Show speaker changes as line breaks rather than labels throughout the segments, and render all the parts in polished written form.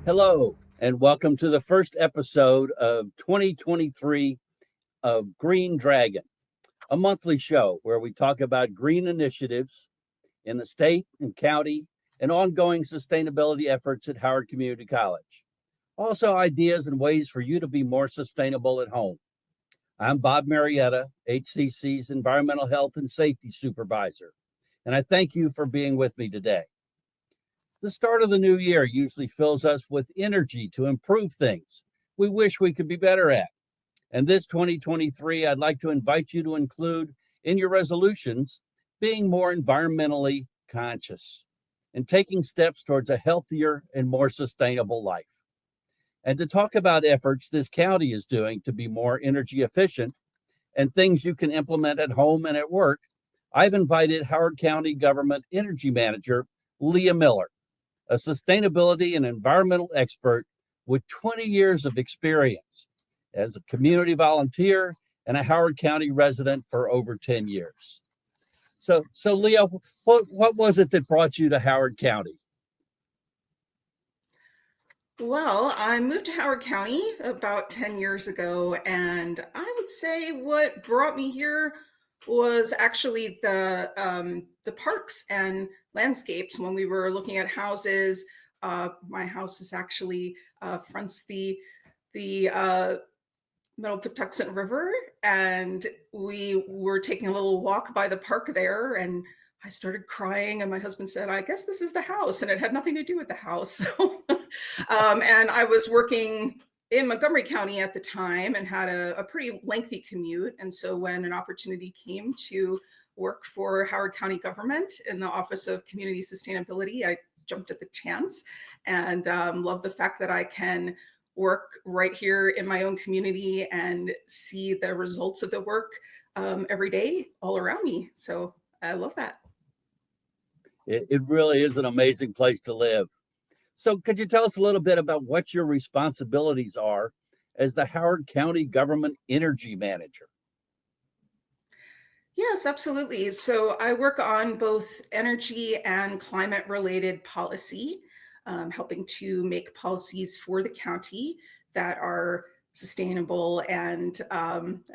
Hello, and welcome to the first episode of 2023 of Green Dragon, a monthly show where we talk about green initiatives in the state and county and ongoing sustainability efforts at Howard Community College. Also, ideas and ways for you to be more sustainable at home. I'm Bob Marietta, HCC's Environmental Health and Safety Supervisor, and I thank you for being with me today. The start of the new year usually fills us with energy to improve things we wish we could be better at. And this 2023, I'd like to invite you to include in your resolutions being more environmentally conscious and taking steps towards a healthier and more sustainable life. And to talk about efforts this county is doing to be more energy efficient and things you can implement at home and at work, I've invited Howard County Government Energy Manager Leah Miller, a sustainability and environmental expert with 20 years of experience as a community volunteer and a Howard County resident for over 10 years. So Leah, what was it that brought you to Howard County?
Well, I moved to Howard County about 10 years ago, and I would say what brought me here was actually the parks and landscapes. When we were looking at houses, my house is actually fronts the Middle Patuxent River, and we were taking a little walk by the park there, and I started crying, and my husband said, "I guess this is the house," and it had nothing to do with the house. And I was working in Montgomery County at the time and had a pretty lengthy commute. And so when an opportunity came to work for Howard County government in the Office of Community Sustainability, I jumped at the chance and love the fact that I can work right here in my own community and see the results of the work every day all around me. So I love that.
It really is an amazing place to live. So could you tell us a little bit about what your responsibilities are as the Howard County Government Energy Manager?
Yes, absolutely. So I work on both energy and climate related policy, helping to make policies for the county that are sustainable and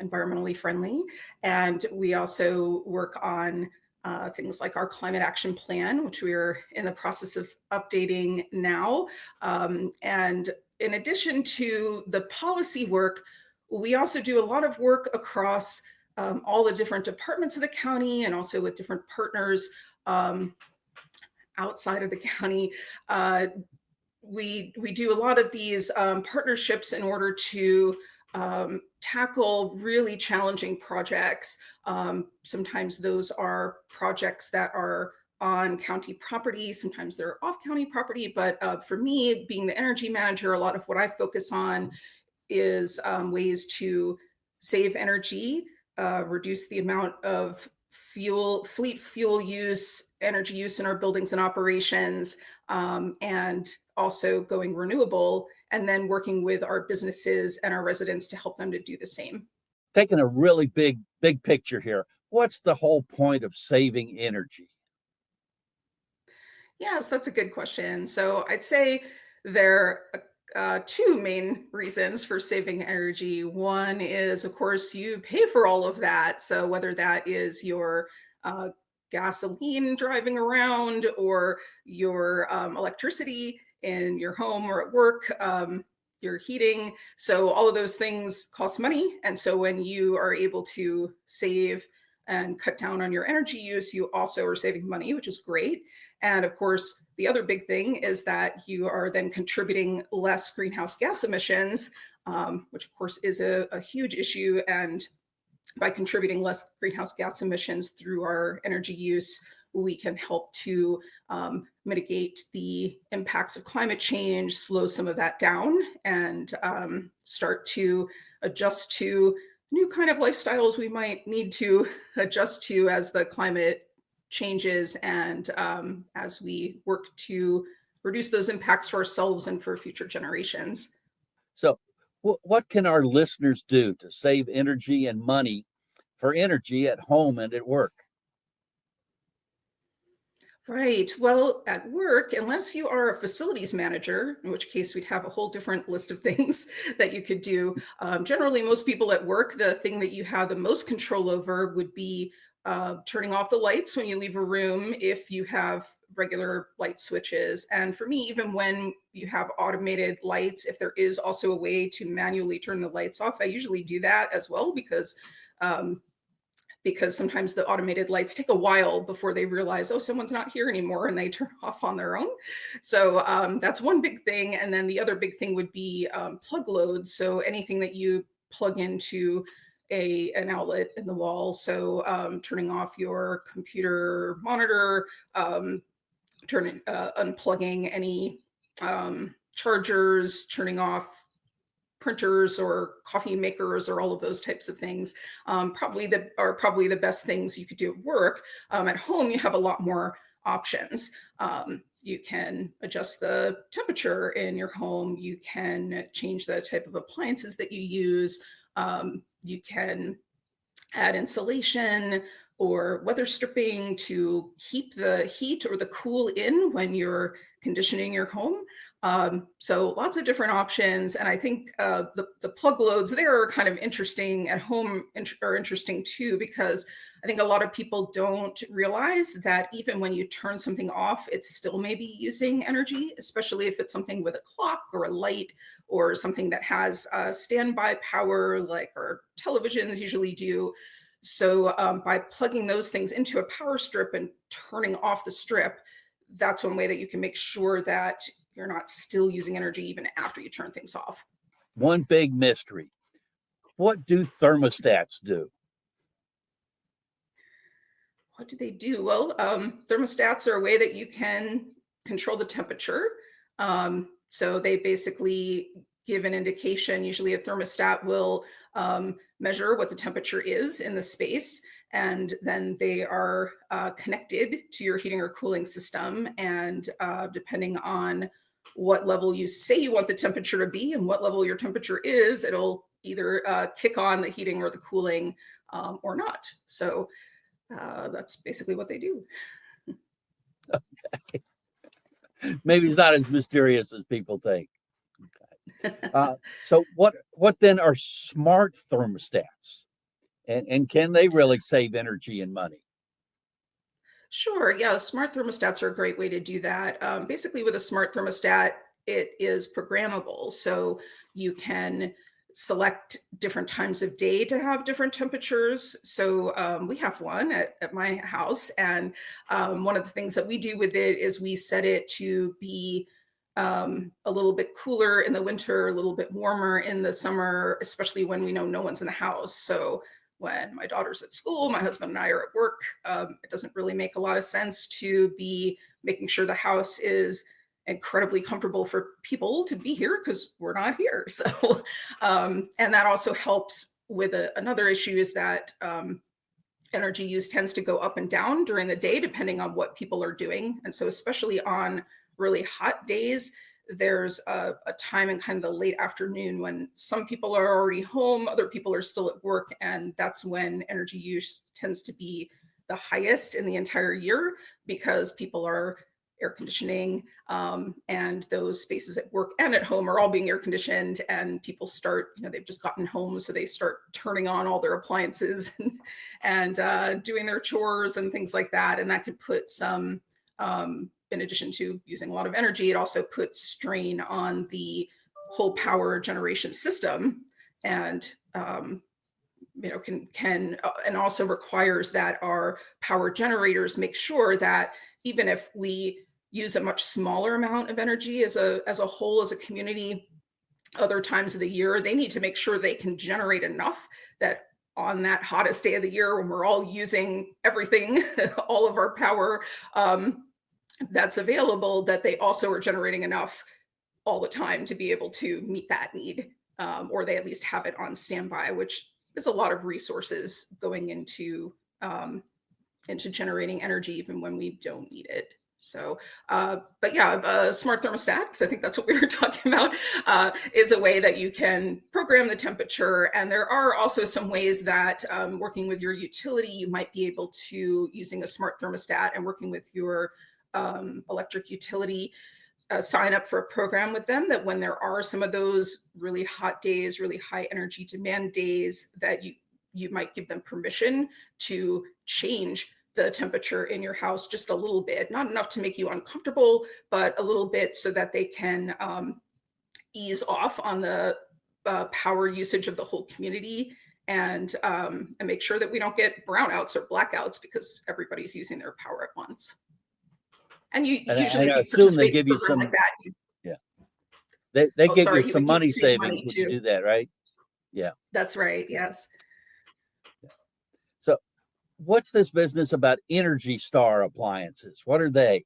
environmentally friendly. And we also work on things like our climate action plan, which we're in the process of updating now. And in addition to the policy work, we also do a lot of work across all the different departments of the county and also with different partners outside of the county. We do a lot of these partnerships in order to tackle really challenging projects. Sometimes those are projects that are on county property, sometimes they're off county property. But for me, being the energy manager, a lot of what I focus on is ways to save energy, reduce the amount of fleet fuel use, energy use in our buildings and operations, and also going renewable, and then working with our businesses and our residents to help them to do the same.
Taking a really big picture here, what's the whole point of saving energy?
Yes, that's a good question. So I'd say there are two main reasons for saving energy. One is, of course, you pay for all of that. So whether that is your uh, gasoline driving around or your electricity in your home or at work, your heating. So all of those things cost money. And so when you are able to save and cut down on your energy use, you also are saving money, which is great. And of course, the other big thing is that you are then contributing less greenhouse gas emissions, which of course is a huge issue. And by contributing less greenhouse gas emissions through our energy use, we can help to mitigate the impacts of climate change, slow some of that down, and start to adjust to new kind of lifestyles we might need to adjust to as the climate changes and as we work to reduce those impacts for ourselves and for future generations.
So what can our listeners do to save energy and money for energy at home and at work?
Right. Well, at work, unless you are a facilities manager, in which case we'd have a whole different list of things that you could do. Generally, most people at work, the thing that you have the most control over would be turning off the lights when you leave a room if you have regular light switches. And for me, even when you have automated lights, if there is also a way to manually turn the lights off, I usually do that as well um, because sometimes the automated lights take a while before they realize, oh, someone's not here anymore, and they turn off on their own. So that's one big thing. And then the other big thing would be plug loads. So anything that you plug into an outlet in the wall. So turning off your computer monitor, unplugging any chargers, turning off printers or coffee makers or all of those types of things probably the best things you could do at work. At home, you have a lot more options. You can adjust the temperature in your home. You can change the type of appliances that you use. You can add insulation or weather stripping to keep the heat or the cool in when you're conditioning your home. So lots of different options. And I think the plug loads there are kind of interesting at home are interesting too, because I think a lot of people don't realize that even when you turn something off, it's still maybe using energy, especially if it's something with a clock or a light or something that has standby power like our televisions usually do. So by plugging those things into a power strip and turning off the strip, that's one way that you can make sure that you're not still using energy even after you turn things off.
One big mystery. What do thermostats do?
What do they do? Well, thermostats are a way that you can control the temperature. So they basically give an indication. Usually, a thermostat will measure what the temperature is in the space, and then they are connected to your heating or cooling system. And depending on what level you say you want the temperature to be and what level your temperature is, it'll either kick on the heating or the cooling or not. So that's basically what they do.
Maybe it's not as mysterious as people think. So what then are smart thermostats? And can they really save energy and money?
Sure. Yeah. Smart thermostats are a great way to do that. Basically, with a smart thermostat, it is programmable. So you can select different times of day to have different temperatures. So we have one at my house. And one of the things that we do with it is we set it to be a little bit cooler in the winter, a little bit warmer in the summer, especially when we know no one's in the house. So when my daughter's at school, my husband and I are at work, it doesn't really make a lot of sense to be making sure the house is incredibly comfortable for people to be here because we're not here. So, and that also helps with another issue is that energy use tends to go up and down during the day depending on what people are doing. And so, especially on really hot days, there's a time in kind of the late afternoon when some people are already home, other people are still at work, and that's when energy use tends to be the highest in the entire year because people are air conditioning and those spaces at work and at home are all being air conditioned, and people start, they've just gotten home, so they start turning on all their appliances and doing their chores and things like that, and that could put some in addition to using a lot of energy, it also puts strain on the whole power generation system, and can and also requires that our power generators make sure that even if we use a much smaller amount of energy as a whole, as a community, other times of the year, they need to make sure they can generate enough that on that hottest day of the year when we're all using everything, all of our power, that's available, that they also are generating enough all the time to be able to meet that need, or they at least have it on standby, which is a lot of resources going into generating energy even when we don't need it. So, but yeah, smart thermostats, I think that's what we were talking about, is a way that you can program the temperature. And there are also some ways that working with your utility, you might be able to, using a smart thermostat and working with your electric utility, sign up for a program with them, that when there are some of those really hot days, really high energy demand days, that you might give them permission to change the temperature in your house just a little bit, not enough to make you uncomfortable, but a little bit so that they can ease off on the power usage of the whole community, and make sure that we don't get brownouts or blackouts because everybody's using their power at once. And you
And
usually,
I
if you
assume they
participate in a
give you
program like
some,
that,
yeah, they
oh,
give you
sorry,
some
you
money
save
savings
money
when you
too.
do that, right? Yeah.
That's right. Yes.
So what's this business about Energy Star appliances? What are they?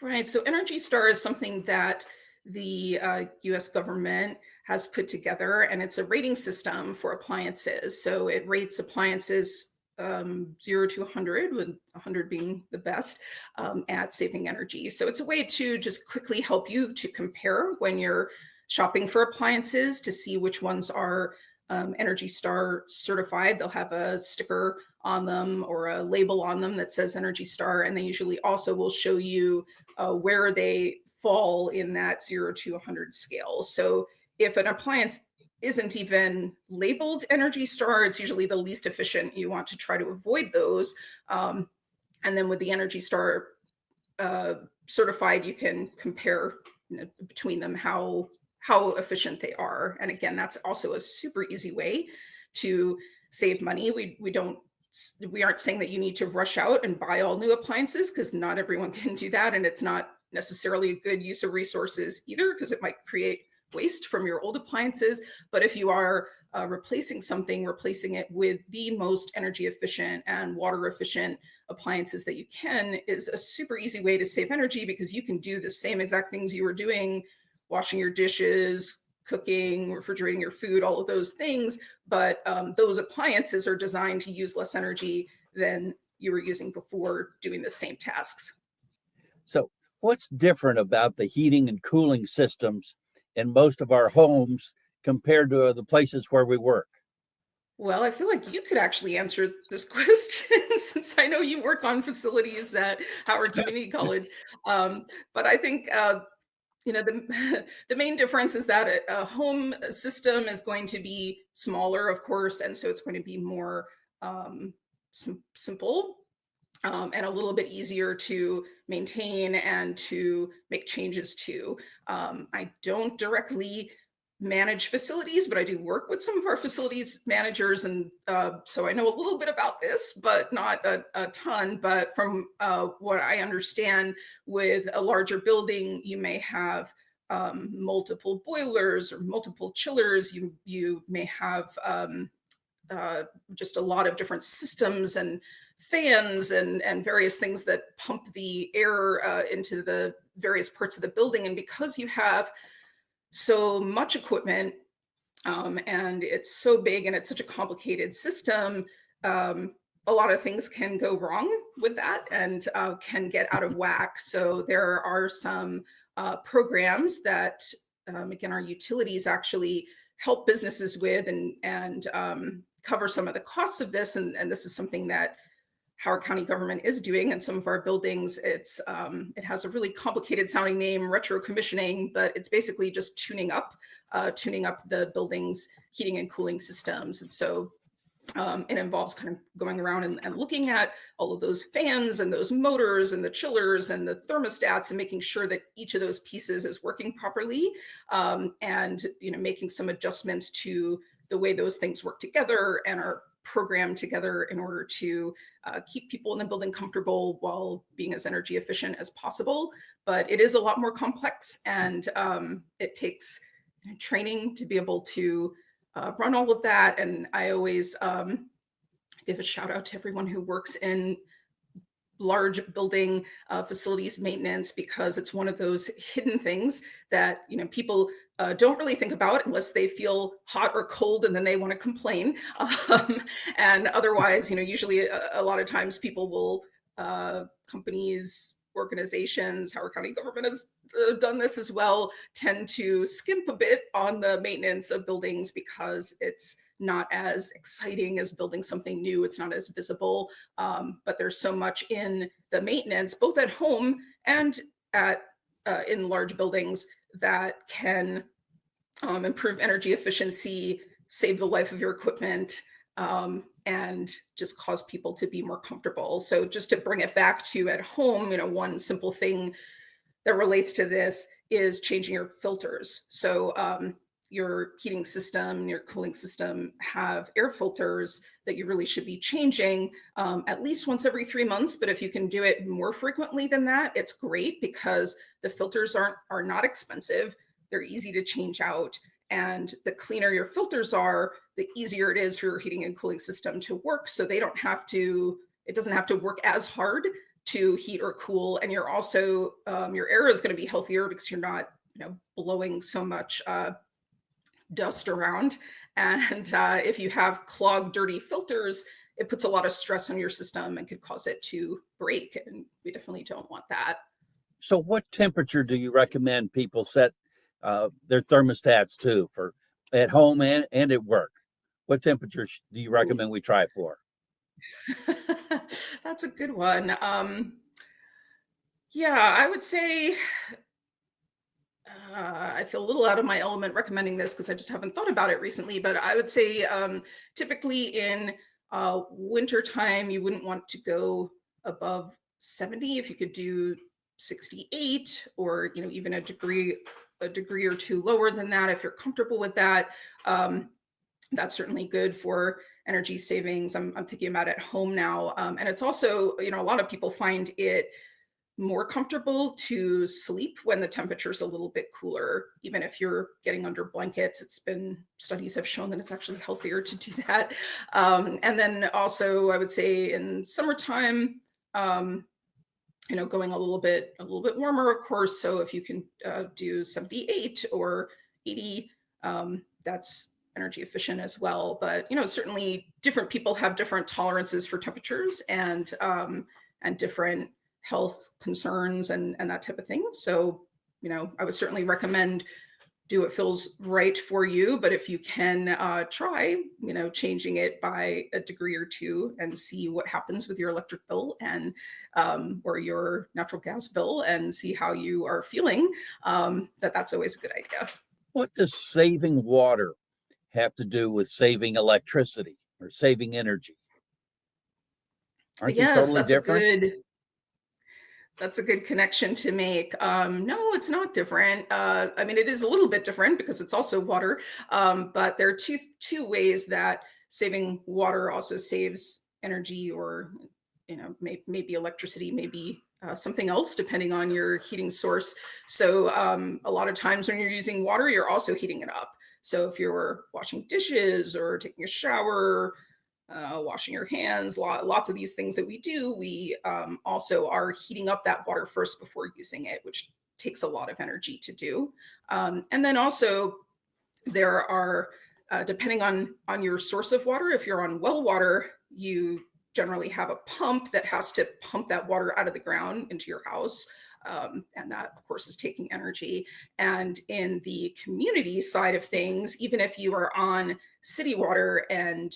Right. So Energy Star is something that the US government has put together, and it's a rating system for appliances. So it rates appliances 0 to 100, with 100 being the best, at saving energy. So it's a way to just quickly help you to compare when you're shopping for appliances to see which ones are Energy Star certified. They'll have a sticker on them or a label on them that says Energy Star, and they usually also will show you where they fall in that 0 to 100 scale. So if an appliance isn't even labeled Energy Star, it's usually the least efficient. You want to try to avoid those. And then with the Energy Star certified, you can compare, between them, how efficient they are. And again, that's also a super easy way to save money. We aren't saying that you need to rush out and buy all new appliances, because not everyone can do that, and it's not necessarily a good use of resources either, because it might create waste from your old appliances. But if you are replacing something, replacing it with the most energy efficient and water efficient appliances that you can, is a super easy way to save energy, because you can do the same exact things you were doing, washing your dishes, cooking, refrigerating your food, all of those things. But those appliances are designed to use less energy than you were using before doing the same tasks.
So what's different about the heating and cooling systems in most of our homes compared to the places where we work?
Well, I feel like you could actually answer this question since I know you work on facilities at Howard Community College. But I think the the main difference is that a home system is going to be smaller, of course, and so it's going to be more simple, and a little bit easier to maintain and to make changes to. I don't directly manage facilities, but I do work with some of our facilities managers, and so I know a little bit about this, but not a ton. But from what I understand, with a larger building, you may have multiple boilers or multiple chillers. You may have just a lot of different systems and fans and various things that pump the air into the various parts of the building. And because you have so much equipment, and it's so big and it's such a complicated system, a lot of things can go wrong with that, and can get out of whack. So there are some programs that, again, our utilities actually help businesses with, and cover some of the costs of this. And this is something that Howard County government is doing in some of our buildings. It has a really complicated sounding name, retro commissioning, but it's basically just tuning up the building's heating and cooling systems. And so it involves kind of going around and looking at all of those fans and those motors and the chillers and the thermostats, and making sure that each of those pieces is working properly, and making some adjustments to the way those things work together and are programmed together in order to keep people in the building comfortable while being as energy efficient as possible. But it is a lot more complex, and it takes training to be able to run all of that. And I always give a shout out to everyone who works in large building facilities maintenance, because it's one of those hidden things that people don't really think about unless they feel hot or cold, and then they want to complain. And otherwise, usually a lot of times people will, companies, organizations, Howard County government has done this as well, tend to skimp a bit on the maintenance of buildings, because it's not as exciting as building something new. It's not as visible, but there's so much in the maintenance, both at home and at in large buildings, that can improve energy efficiency, save the life of your equipment, and just cause people to be more comfortable. So just to bring it back to at home, one simple thing that relates to this is changing your filters. So your heating system, your cooling system have air filters that you really should be changing at least once every 3 months. But if you can do it more frequently than that, it's great, because the filters are not expensive. They're easy to change out. And the cleaner your filters are, the easier it is for your heating and cooling system to work. So it doesn't have to work as hard to heat or cool. And you're also, your air is going to be healthier because you're not, blowing so much dust around. And if you have clogged, dirty filters, it puts a lot of stress on your system and could cause it to break. And we definitely don't want that.
So what temperature do you recommend people set their thermostats to, for at home and at work? What temperature do you recommend we try for?
That's a good one. Yeah, I would say I feel a little out of my element recommending this because I just haven't thought about it recently. But I would say typically in winter time, you wouldn't want to go above 70. If you could do 68, or even a degree or two lower than that, if you're comfortable with that. That's certainly good for energy savings. I'm thinking about at home now. And it's also, a lot of people find it more comfortable to sleep when the temperature is a little bit cooler, even if you're getting under blankets. Studies have shown that it's actually healthier to do that. And then also, I would say in summertime, going a little bit warmer, of course. So if you can do 78 or 80, that's energy efficient as well. But certainly different people have different tolerances for temperatures, and different health concerns, and that type of thing. So I would certainly recommend do what feels right for you. But if you can try, changing it by a degree or two, and see what happens with your electric bill and or your natural gas bill, and see how you are feeling, that's always a good idea.
What does saving water have to do with saving electricity or saving energy? Aren't they
Yes,
totally different?
that's a good connection to make. No, it's not different. I mean, it is a little bit different because it's also water, but there are two ways that saving water also saves energy, or maybe electricity, maybe something else, depending on your heating source. So a lot of times when you're using water, you're also heating it up. So if you're washing dishes or taking a shower, washing your hands, lots of these things that we do, we also are heating up that water first before using it, which takes a lot of energy to do. And then also there are, depending on your source of water, if you're on well water, you generally have a pump that has to pump that water out of the ground into your house. And that, of course, is taking energy. And in the community side of things, even if you are on city water and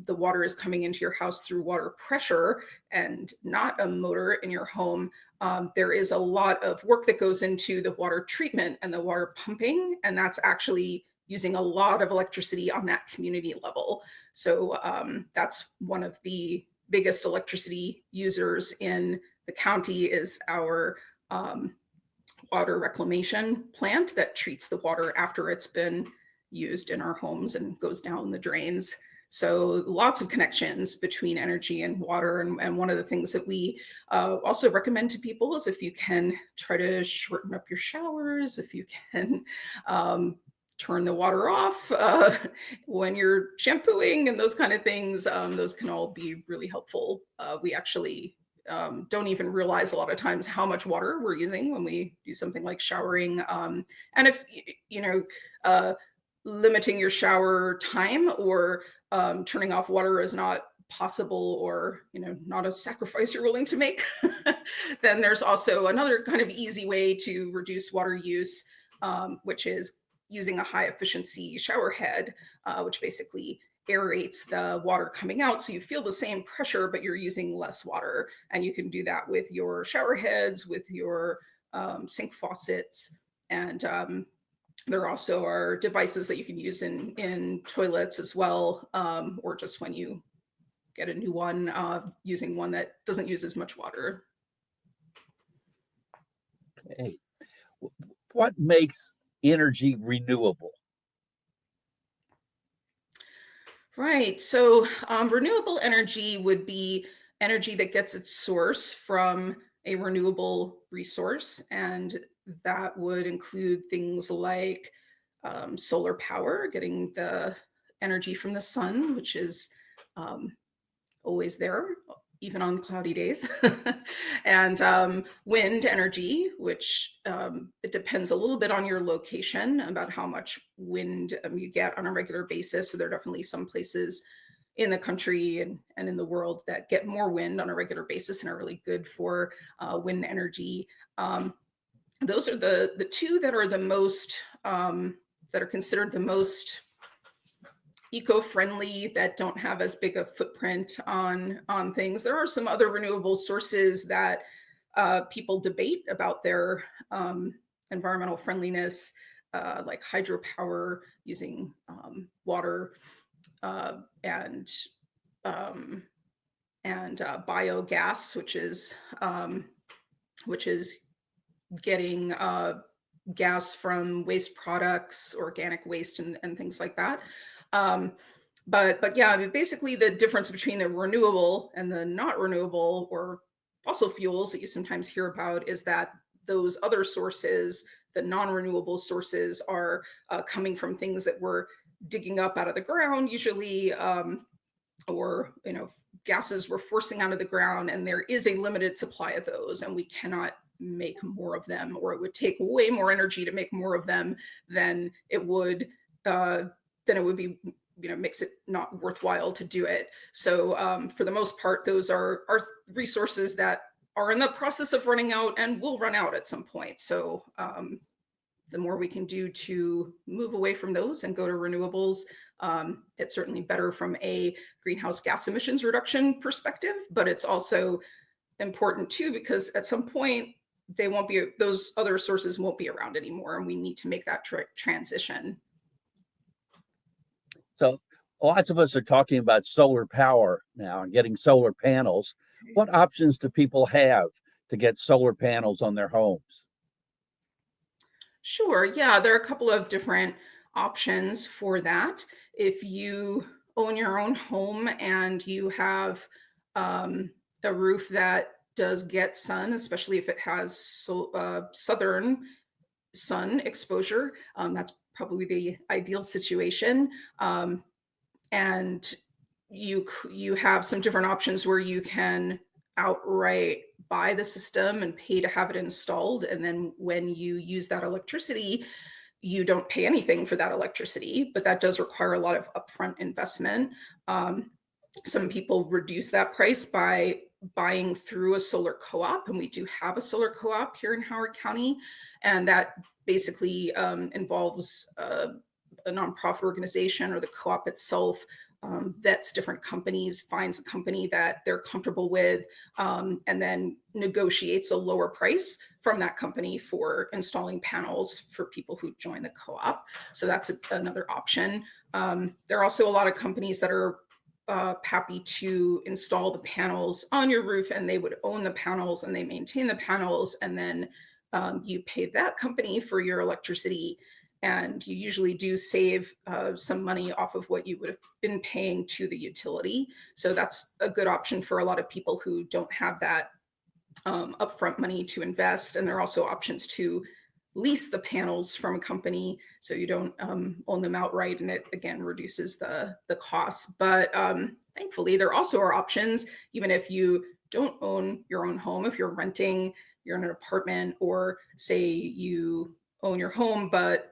the water is coming into your house through water pressure and not a motor in your home, there is a lot of work that goes into the water treatment and the water pumping. And that's actually using a lot of electricity on that community level. So that's one of the biggest electricity users in the county, is our water reclamation plant that treats the water after it's been used in our homes and goes down the drains. So lots of connections between energy and water. And one of the things that we also recommend to people is, if you can try to shorten up your showers, if you can turn the water off when you're shampooing and those kind of things, those can all be really helpful. We actually don't even realize a lot of times how much water we're using when we do something like showering. And if, limiting your shower time, or turning off water is not possible, or not a sacrifice you're willing to make, then there's also another kind of easy way to reduce water use, which is using a high efficiency shower head, which basically aerates the water coming out. So you feel the same pressure, but you're using less water. And you can do that with your shower heads, with your sink faucets. And there also are devices that you can use in toilets as well, or just when you get a new one, using one that doesn't use as much water.
Okay. What makes energy renewable?
Right. So renewable energy would be energy that gets its source from a renewable resource. And that would include things like solar power, getting the energy from the sun, which is um, always there, even on cloudy days, and wind energy, which it depends a little bit on your location about how much wind you get on a regular basis. So there are definitely some places in the country and in the world that get more wind on a regular basis and are really good for wind energy. Those are the two that are the most that are considered the most eco-friendly, that don't have as big a footprint on things. There are some other renewable sources that people debate about their environmental friendliness, like hydropower using water, and um, biogas, which is getting gas from waste products, organic waste, and things like that. Um, but yeah, I mean, basically the difference between the renewable and the not renewable or fossil fuels that you sometimes hear about is that those other sources, the non-renewable sources, are coming from things that we're digging up out of the ground, usually, or gases we're forcing out of the ground, and there is a limited supply of those, and we cannot make more of them, or it would take way more energy to make more of them than it would be, makes it not worthwhile to do it. So for the most part, those are resources that are in the process of running out and will run out at some point. So the more we can do to move away from those and go to renewables, it's certainly better from a greenhouse gas emissions reduction perspective, but it's also important too, because at some point those other sources won't be around anymore, and we need to make that transition.
So lots of us are talking about solar power now and getting solar panels. What options do people have to get solar panels on their homes?
Sure. Yeah, there are a couple of different options for that. If you own your own home and you have a roof that does get sun, especially if it has southern sun exposure, that's probably the ideal situation. And you have some different options where you can outright buy the system and pay to have it installed, and then when you use that electricity, you don't pay anything for that electricity, but that does require a lot of upfront investment. Some people reduce that price by buying through a solar co-op, and we do have a solar co-op here in Howard County, and that basically involves a nonprofit organization, or the co-op itself vets different companies, finds a company that they're comfortable with, and then negotiates a lower price from that company for installing panels for people who join the co-op. So that's another option. There are also a lot of companies that are happy to install the panels on your roof, and they would own the panels and they maintain the panels, and then you pay that company for your electricity, and you usually do save some money off of what you would have been paying to the utility. So that's a good option for a lot of people who don't have that upfront money to invest. And there are also options to lease the panels from a company, so you don't own them outright, and it again reduces the cost. But thankfully, there also are options, even if you don't own your own home. If you're renting, you're in an apartment, or say you own your home, but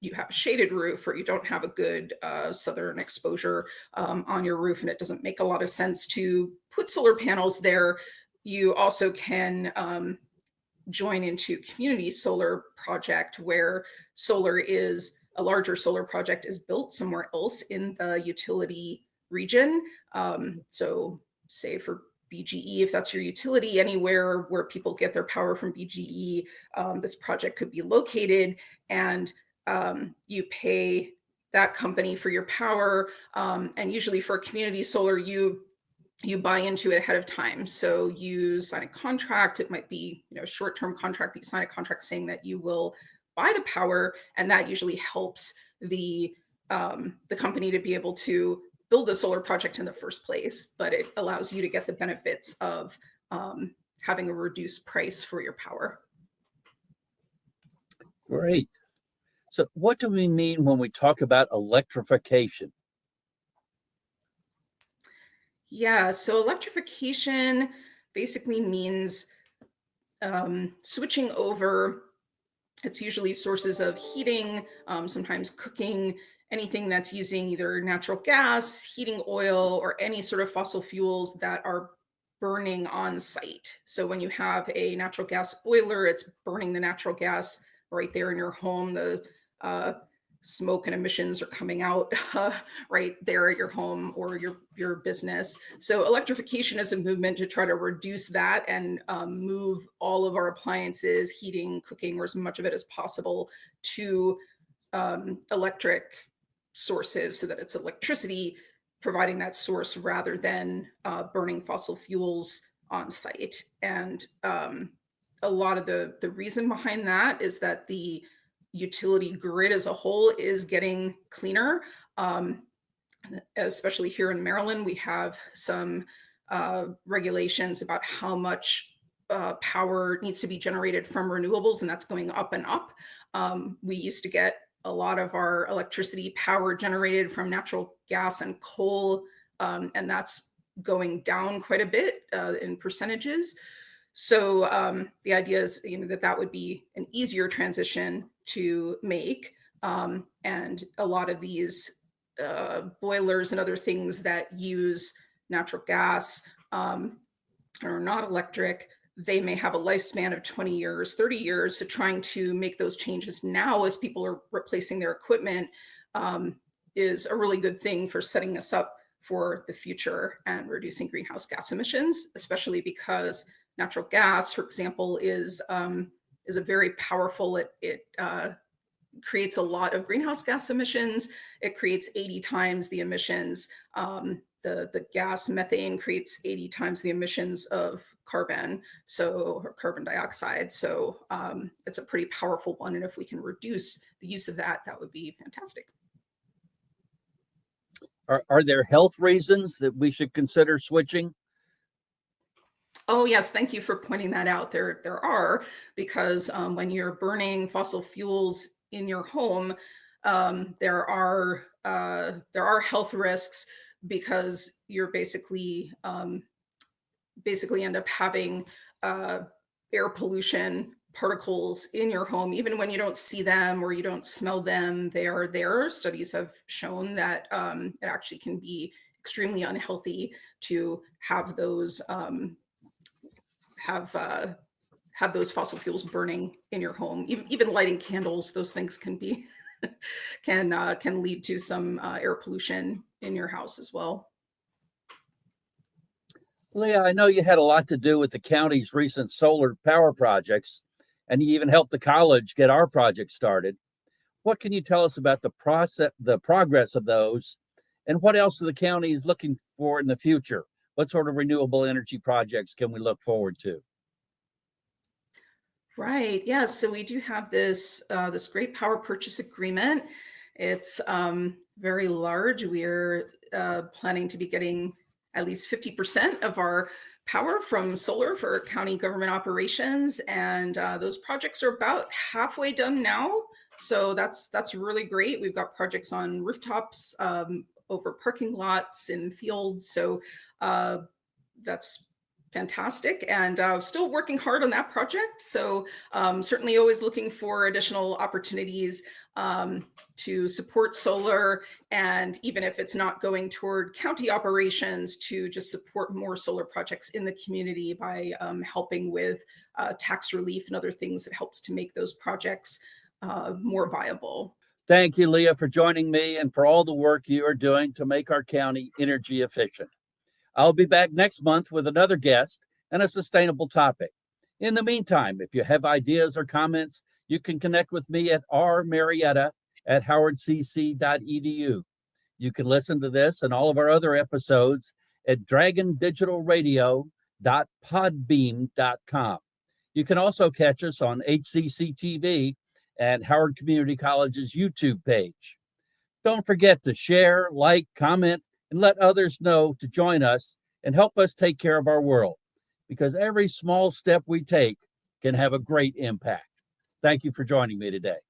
you have a shaded roof, or you don't have a good southern exposure on your roof, and it doesn't make a lot of sense to put solar panels there, you also can join into community solar project, where solar is a larger solar project is built somewhere else in the utility region. So say for BGE, if that's your utility, anywhere where people get their power from BGE, this project could be located, and you pay that company for your power. And usually for community solar, you buy into it ahead of time. So you sign a contract. It might be, a short-term contract, but you sign a contract saying that you will buy the power, and that usually helps the company to be able to build a solar project in the first place. But it allows you to get the benefits of having a reduced price for your power.
Great. So what do we mean when we talk about electrification?
Yeah, so electrification basically means switching over. It's usually sources of heating, sometimes cooking, anything that's using either natural gas, heating oil, or any sort of fossil fuels that are burning on site. So when you have a natural gas boiler, it's burning the natural gas right there in your home. The uh, smoke and emissions are coming out right there at your home or your business. So electrification is a movement to try to reduce that and move all of our appliances, heating, cooking, or as much of it as possible to electric sources, so that it's electricity providing that source rather than burning fossil fuels on site. And a lot of the reason behind that is that the utility grid as a whole is getting cleaner. Especially here in Maryland, we have some regulations about how much power needs to be generated from renewables, and that's going up and up. We used to get a lot of our electricity power generated from natural gas and coal, and that's going down quite a bit in percentages. So the idea is, that would be an easier transition to make, and a lot of these boilers and other things that use natural gas are not electric. They may have a lifespan of 20 years, 30 years. So trying to make those changes now as people are replacing their equipment is a really good thing for setting us up for the future and reducing greenhouse gas emissions, especially because natural gas, for example, is a very powerful. It creates a lot of greenhouse gas emissions. It creates 80 times the emissions. The gas methane creates 80 times the emissions of carbon, or carbon dioxide. So it's a pretty powerful one. And if we can reduce the use of that, that would be fantastic.
Are there health reasons that we should consider switching?
Oh, yes. Thank you for pointing that out. There are, because when you're burning fossil fuels in your home, there are health risks, because you're basically end up having air pollution particles in your home, even when you don't see them or you don't smell them. They are there. Studies have shown that it actually can be extremely unhealthy to have those have those fossil fuels burning in your home. Even lighting candles, those things can be can lead to some air pollution in your house as well.
Leah, I know you had a lot to do with the county's recent solar power projects, and you even helped the college get our project started. What can you tell us about the progress of those, and what else the county is looking for in the future? What sort of renewable energy projects can we look forward to?
Right. Yeah. So we do have this great power purchase agreement. It's very large. We're planning to be getting at least 50% of our power from solar for county government operations, and those projects are about halfway done now. So that's really great. We've got projects on rooftops, over parking lots, in fields. So that's fantastic, and still working hard on that project. So certainly always looking for additional opportunities to support solar, and even if it's not going toward county operations, to just support more solar projects in the community by helping with tax relief and other things that helps to make those projects more viable.
Thank you, Leah, for joining me and for all the work you are doing to make our county energy efficient. I'll be back next month with another guest and a sustainable topic. In the meantime, if you have ideas or comments, you can connect with me at rmarietta@howardcc.edu. You can listen to this and all of our other episodes at dragondigitalradio.podbean.com. You can also catch us on HCC TV and Howard Community College's YouTube page. Don't forget to share, like, comment, and let others know to join us and help us take care of our world, because every small step we take can have a great impact. Thank you for joining me today.